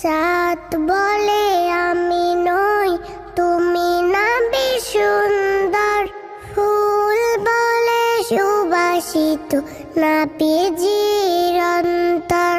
চাঁদ বলে আমি নই, তুমি না সুন্দর। ফুল বলে সুবাসিত, না বীজির অন্তর।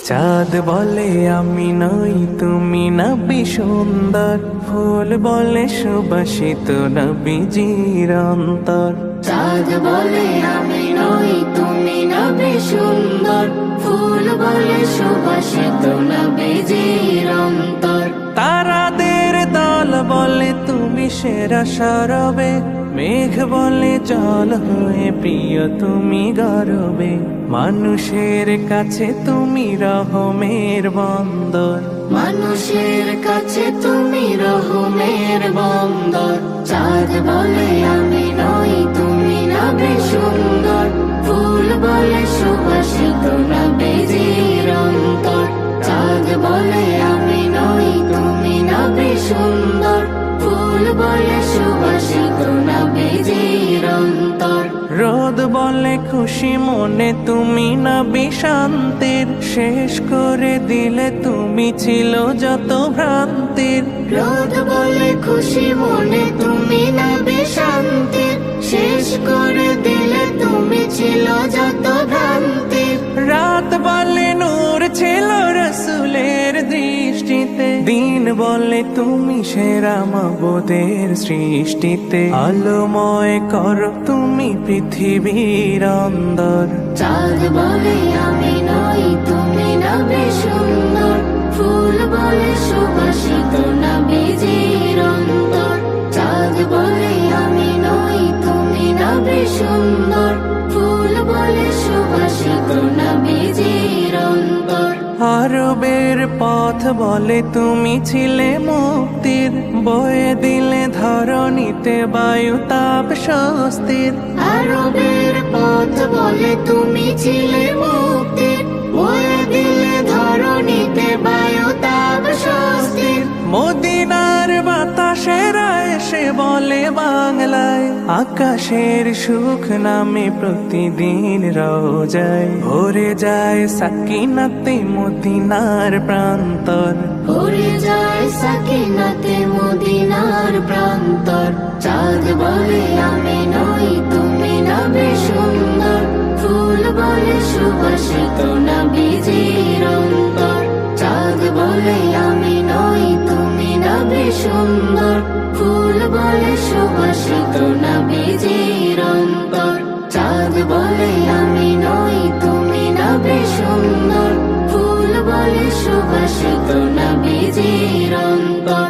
চাঁদ বলে আমি নই, তুমি নবী সুন্দর। ফুল বলে সুবাসিত, নবীজির অন্তর। চাঁদ বলে আমি নই, তুমি নবী সুন্দর। ফুল বলে সুবাসিত, নবীজির অন্তর। তারাদের দল বলে তুমি সেরা সরবে, মেঘ বলে জল হয়ে প্রিয় তুমি গরবে। মানুষের কাছে তুমি রহমের বন্দর, মানুষের কাছে তুমি রহমের বন্দর। চাঁদ বলে আমি নই, তুমি নবী সুন্দর। ফুল বলে সুবাসিত, নবীজির অন্তর। চাঁদ বলে আমি নই, তুমি নবী সুন্দর। ফুল বলে সুবাসিত, নবীজির অন্তর। রোদ বলে খুশি মনে তুমি নবী শান্তির, শেষ করে দিলে তুমি ছিল যত ভ্রান্তির। রোদ বলে খুশি মনে তুমি নবী শান্তির, শেষ করে দিলে তুমি ছিল যত ভ্রান্তির। রাত বলে নূর ছিল রসুলের দৃষ্টিতে, দিন বলে তুমি সেরা মাবুদের সৃষ্টিতে। আলোময় করো তুমি পৃথিবীর অন্দর। চাঁদ বলে আমি নই, তুমি নবী সুন্দর। ফুল বলে সুবাসিত, নবীজির অন্তর। চাঁদ বলে আমি নই, তুমি নবী সুন্দর। ফুল বলে সুবাসিত, নবীজির অন্তর। আরবের পথ বলে তুমি ছিলে মুক্তির, বয়ে দিলে ধরণীতে বায়ু তাপ স্বস্তির। আরবের পথ বলে তুমি ছিলে মুক্তির, বয়ে দিলে ধরণীতে বায়ু তাপ স্বস্তির। মদিনার বাতাসেরা এসে বলে বাংলায়, আকাশের সুখ নামে প্রতিদিন রোজায় ভরে যায় সাকিনাতে মদিনার প্রান্তর। ভরে যায় সাকিনাতে মদিনার প্রান্তর। চাঁদ বলে আমি নই, তুমি নবী সুন্দর। ফুল বলে সুবাসিত, নবীজির অন্তর। চাঁদ বলে আমি নই, তুমি নবী সুন্দর। ফুল বলে সুবাসিত, নবীজির অন্তর। চাঁদ বলে আমি নই, তুমি নবী সুন্দর। ফুল বলে সুবাসিত, নবীজির অন্তর।